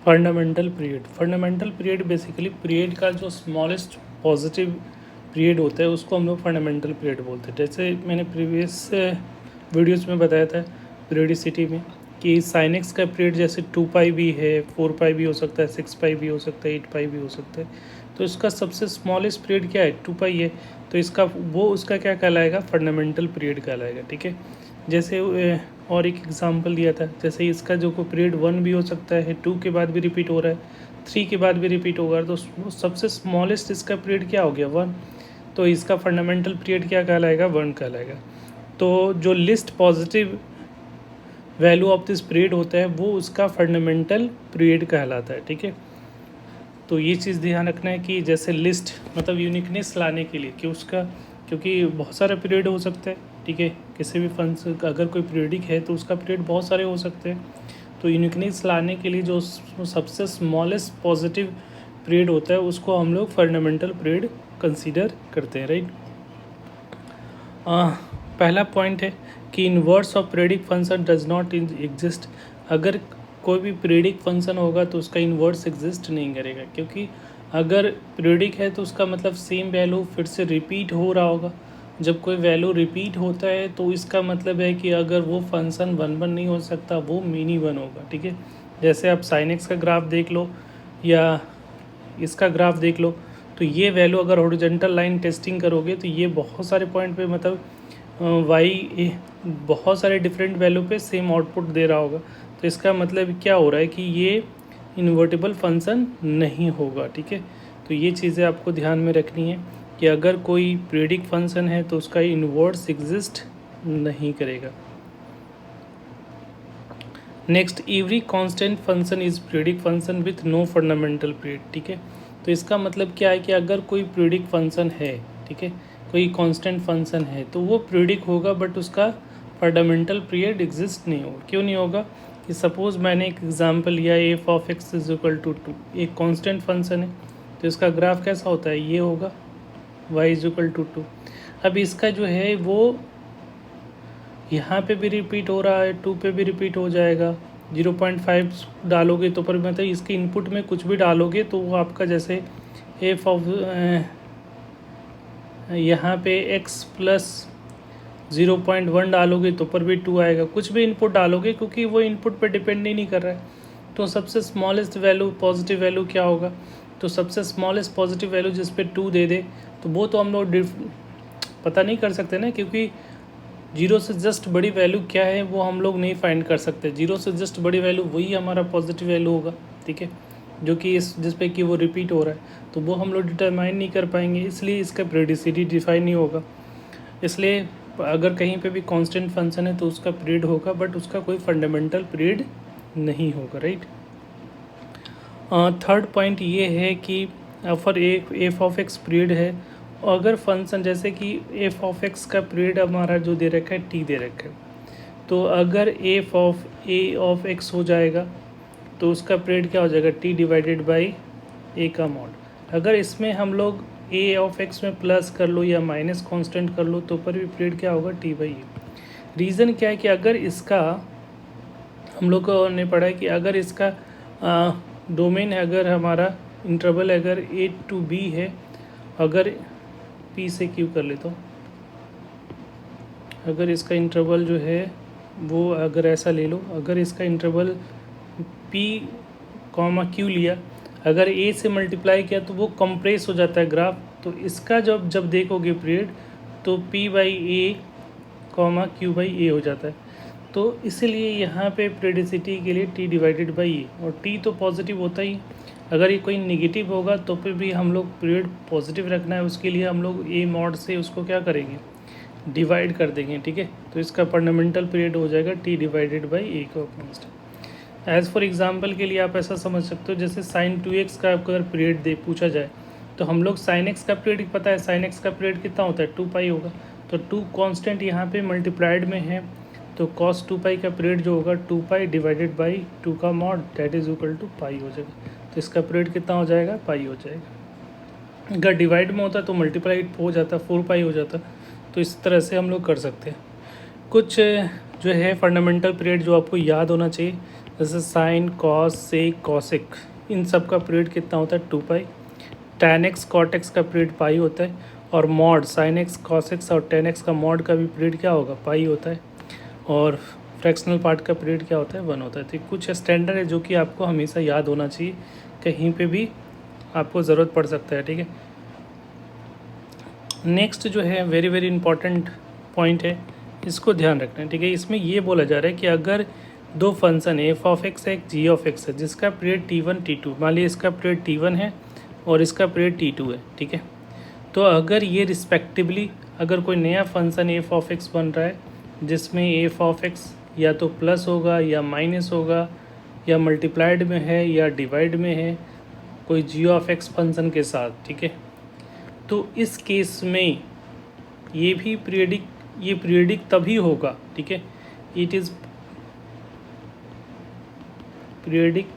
Fundamental period basically period का जो smallest positive period होता है उसको हम लोग फंडामेंटल पीरियड बोलते हैं। जैसे मैंने प्रीवियस वीडियोज़ में बताया था पीरियडिसिटी में कि साइन एक्स का पीरियड जैसे 2 पाई भी है, 4 पाई भी हो सकता है, 6 पाई भी हो सकता है, 8 पाई भी हो सकता है। तो इसका सबसे स्मॉलेस्ट पीरियड क्या है, 2 पाई है। तो इसका उसका क्या कहलाएगा, फंडामेंटल पीरियड कहलाएगा। ठीक है, जैसे और एक एग्जांपल दिया था, जैसे इसका जो कोई पीरियड 1 भी हो सकता है, 2 के बाद भी रिपीट हो रहा है, 3 के बाद भी रिपीट होगा, तो सबसे स्मॉलेस्ट इसका पीरियड क्या हो गया, 1। तो इसका फंडामेंटल पीरियड क्या कहलाएगा, 1 कहलाएगा। तो जो least positive value of this period होता है वो उसका फंडामेंटल पीरियड कहलाता है। ठीक है, तो ये चीज़ ध्यान रखना है कि जैसे लिस्ट मतलब यूनिकनेस लाने के लिए कि उसका, क्योंकि बहुत सारे पीरियड हो सकते हैं। ठीक है, किसी भी फंक्शन अगर कोई पीरियडिक है तो उसका पीरियड बहुत सारे हो सकते हैं। तो यूनिकनेस लाने के लिए जो सबसे स्मॉलेस्ट पॉजिटिव पीरियड होता है उसको हम लोग फंडामेंटल पीरियड कंसीडर करते हैं। राइट, पहला पॉइंट है कि inverse of periodic function does not exist. अगर कोई भी पीरियडिक फंक्शन होगा तो उसका इन्वर्स एग्जिस्ट नहीं करेगा, क्योंकि अगर पीरियडिक है तो उसका मतलब सेम वैल्यू फिर से रिपीट हो रहा होगा। जब कोई वैल्यू रिपीट होता है तो इसका मतलब है कि अगर वो फंक्शन 1 नहीं हो सकता, वो मिनी 1 होगा। ठीक है, जैसे आप साइन एक्स का ग्राफ देख लो या इसका ग्राफ देख लो, तो ये वैल्यू अगर हॉरिजॉन्टल लाइन टेस्टिंग करोगे तो ये बहुत सारे पॉइंट पे मतलब वाई बहुत सारे डिफरेंट वैल्यू पे सेम आउटपुट दे रहा होगा। तो इसका मतलब क्या हो रहा है कि ये इन्वर्टिबल फंक्शन नहीं होगा। ठीक है, तो ये चीज़ें आपको ध्यान में रखनी है कि अगर कोई पीरियडिक फंक्शन है तो उसका इन्वर्स एग्जिस्ट नहीं करेगा। Next, every constant function is periodic function with no fundamental period. ठीक है, तो इसका मतलब क्या है कि अगर कोई पीरियडिक फंक्शन है, ठीक है, कोई कांस्टेंट फंक्शन है तो वो पीरियडिक होगा बट उसका फंडामेंटल पीरियड एग्जिस्ट नहीं होगा। क्यों नहीं होगा कि सपोज़ मैंने एक एग्जांपल लिया, f of x is equal to 2, एक कांस्टेंट फंक्शन है तो इसका ग्राफ कैसा होता है, ये होगा y इज इक्वल टू 2। अब इसका जो है वो यहाँ पे भी रिपीट हो रहा है, 2 पे भी रिपीट हो जाएगा। 0.5 डालोगे तो पर मतलब इसके इनपुट में कुछ भी डालोगे तो वो आपका जैसे एफ ऑफ यहाँ पे x प्लस 0.1 डालोगे तो पर भी 2 आएगा। कुछ भी इनपुट डालोगे क्योंकि वो इनपुट पे डिपेंड ही नहीं कर रहा है। तो सबसे स्मॉलेस्ट वैल्यू पॉजिटिव वैल्यू क्या होगा, तो सबसे स्मॉलेस्ट पॉजिटिव वैल्यू जिस पे 2 दे दे तो वो तो हम लोग पता नहीं कर सकते ना, क्योंकि 0 से जस्ट बड़ी वैल्यू क्या है वो हम लोग नहीं फाइंड कर सकते। 0 से जस्ट बड़ी वैल्यू वही हमारा पॉजिटिव वैल्यू होगा। ठीक है, जो कि इस जिस पे कि वो रिपीट हो रहा है तो वो हम लोग डिटरमाइन नहीं कर पाएंगे, इसलिए इसका पीरियडिसिटी डिफाइन नहीं होगा। इसलिए अगर कहीं पे भी कांस्टेंट फंक्शन है तो उसका पीरियड होगा बट उसका कोई फंडामेंटल पीरियड नहीं होगा। राइट, थर्ड पॉइंट ये है कि for F of x period है, अगर फंक्शन जैसे कि एफ ऑफ एक्स का पीरियड हमारा जो दे रखा है टी दे रखा है, तो अगर F of A of x हो जाएगा तो उसका पीरियड क्या हो जाएगा, टी डिवाइडेड बाई ए का मॉड। अगर इसमें हम लोग ए ऑफ एक्स में प्लस कर लो या माइनस कांस्टेंट कर लो तो ऊपर भी पीरियड क्या होगा, टी बाई ए। रीज़न क्या है कि अगर इसका हम लोग को ने पढ़ा है कि अगर इसका डोमेन है, अगर हमारा इंटरवल अगर ए टू बी है, अगर पी से क्यू कर लेता हूँ, अगर इसका इंटरवल जो है वो अगर ऐसा ले लो, अगर इसका इंटरवल पी कॉमा क्यू लिया, अगर ए से मल्टीप्लाई किया तो वो कंप्रेस हो जाता है ग्राफ। तो इसका जब देखोगे पीरियड तो p by a comma q by a हो जाता है। तो इसीलिए यहाँ पे पीरियडिसिटी के लिए टी डिवाइडेड बाई ए, और टी तो पॉजिटिव होता ही। अगर ये कोई नेगेटिव होगा तो फिर भी हम लोग पीरियड पॉजिटिव रखना है, उसके लिए हम लोग ए मॉड से उसको क्या करेंगे, डिवाइड कर देंगे। ठीक है, तो इसका फंडामेंटल पीरियड हो जाएगा टी डिवाइडेड बाई ए का कांस्टेंट। एज़ फॉर एग्जांपल के लिए आप ऐसा समझ सकते हो, जैसे साइन 2x का अगर पीरियड दे पूछा जाए तो हम लोग साइन एक्स का पीरियड पता है, साइन एक्स का पीरियड कितना होता है, 2 पाई होगा। तो 2 कांस्टेंट यहाँ पे मल्टीप्लाइड में है तो cos 2 पाई का पीरियड जो होगा 2 पाई डिवाइडेड बाई 2 का mod that is equal to pi हो जाएगा। तो इसका पीरियड कितना हो जाएगा, पाई हो जाएगा। अगर डिवाइड में होता तो मल्टीप्लाई हो जाता, 4 पाई हो जाता। तो इस तरह से हम लोग कर सकते हैं। कुछ जो है फंडामेंटल पीरियड जो आपको याद होना चाहिए, जैसे साइन, कॉस, सेक, कॉसिक, इन सब का पीरियड कितना होता है 2 पाई। tan x cot x का पीरियड पाई होता है, और mod sin x cos x और tan x का मॉड का भी पीरियड क्या होगा, पाई होता है। और फ्रैक्शनल पार्ट का पीरियड क्या होता है, 1 होता है। तो कुछ स्टैंडर्ड है जो कि आपको हमेशा याद होना चाहिए, कहीं पे भी आपको ज़रूरत पड़ सकता है, ठीक है। नेक्स्ट जो है वेरी वेरी इंपॉर्टेंट पॉइंट है, इसको ध्यान रखना है, ठीक है। इसमें ये बोला जा रहा है कि अगर दो फंक्शन एफ ऑफ एक्स है, एक जी ऑफ एक्स है, जिसका पीरियड T1 T2, मान लीजिए इसका पीरियड T1 है और इसका पीरियड T2 है, ठीक है। तो अगर ये रिस्पेक्टिवली, अगर कोई नया फंक्शन एफ ऑफ एक्स बन रहा है जिसमें एफ ऑफ एक्स या तो प्लस होगा या माइनस होगा, या मल्टीप्लाइड में है या डिवाइड में है कोई जी ऑफ एक्स फंक्शन के साथ, ठीक है। तो इस केस में ये भी पीरियडिक तभी होगा, ठीक है। It is periodic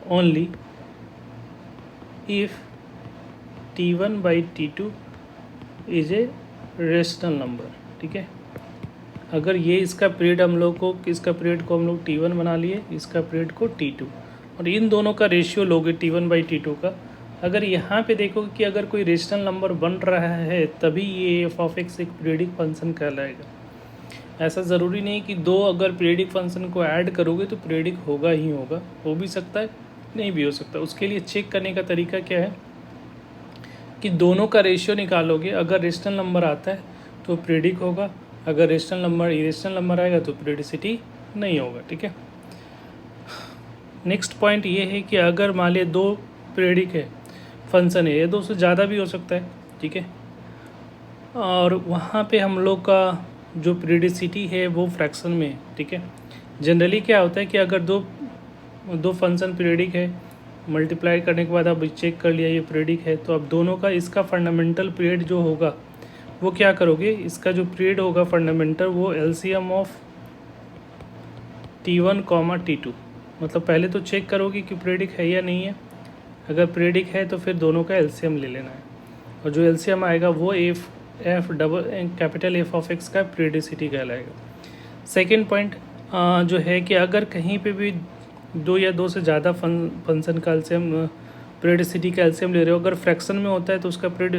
only if T1 by T2 is a rational number, ठीक है। अगर ये इसका पीरियड हम लोग को T1 बना लिए, इसका पीरियड को T2, और इन दोनों का रेशियो लोगे T1 by T2 का। अगर यहाँ पे देखोगे कि अगर कोई रेशनल नंबर बन रहा है तभी ये एफ ऑफ एक्स एक पीरियडिक फंक्शन कहलाएगा। ऐसा ज़रूरी नहीं कि दो अगर पीरियडिक फंक्शन को ऐड करोगे तो पीरियडिक होगा ही होगा, हो भी सकता है, नहीं भी हो सकता। उसके लिए चेक करने का तरीका क्या है कि दोनों का रेशियो निकालोगे, अगर रेशनल नंबर आता है तो पीरियडिक होगा, अगर इरेशनल नंबर आएगा तो पीरियडिसिटी नहीं होगा, ठीक है। नेक्स्ट पॉइंट ये है कि अगर मान लिया दो पीरियडिक है फंक्शन है, ये दो से ज़्यादा भी हो सकता है, ठीक है। और वहाँ पे हम लोग का जो पीरियडिसिटी है वो फ्रैक्शन में है, ठीक है। जनरली क्या होता है कि अगर दो फंक्शन पीरियडिक है, मल्टीप्लाई करने के बाद आप चेक कर लिया ये पीरियडिक है, तो अब दोनों का इसका फंडामेंटल पीरियड जो होगा वो क्या करोगे, इसका जो पीरियड होगा फंडामेंटल वो एलसीएम ऑफ T1, T2, मतलब पहले तो चेक करोगे कि पीरियडिक है या नहीं है। अगर पीरियडिक है तो फिर दोनों का एलसीएम ले लेना है, और जो एलसीएम आएगा वो कैपिटल एफ ऑफ एक्स का पीरियडिसिटी कहलाएगा। सेकेंड पॉइंट जो है कि अगर कहीं पे भी दो या दो से ज़्यादा फंक्शन का एलसीएम पीरियडिसिटी का एलसीएम ले रहे हो, अगर फ्रैक्शन में होता है तो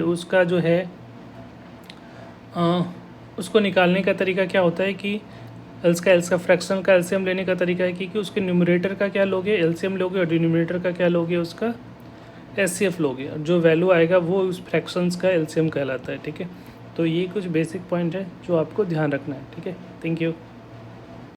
उसका जो है उसको निकालने का तरीका क्या होता है कि इसका फ्रैक्शन का एलसीएम लेने का तरीका है कि उसके न्यूमरेटर का क्या लोगे, एलसीएम लोगे, और डिनोमिनेटर का क्या लोगे, उसका एचसीएफ लोगे। जो वैल्यू आएगा वो उस फ्रैक्शंस का एलसीएम कहलाता है, ठीक है। तो ये कुछ बेसिक पॉइंट है जो आपको ध्यान रखना है, ठीक है। Thank you.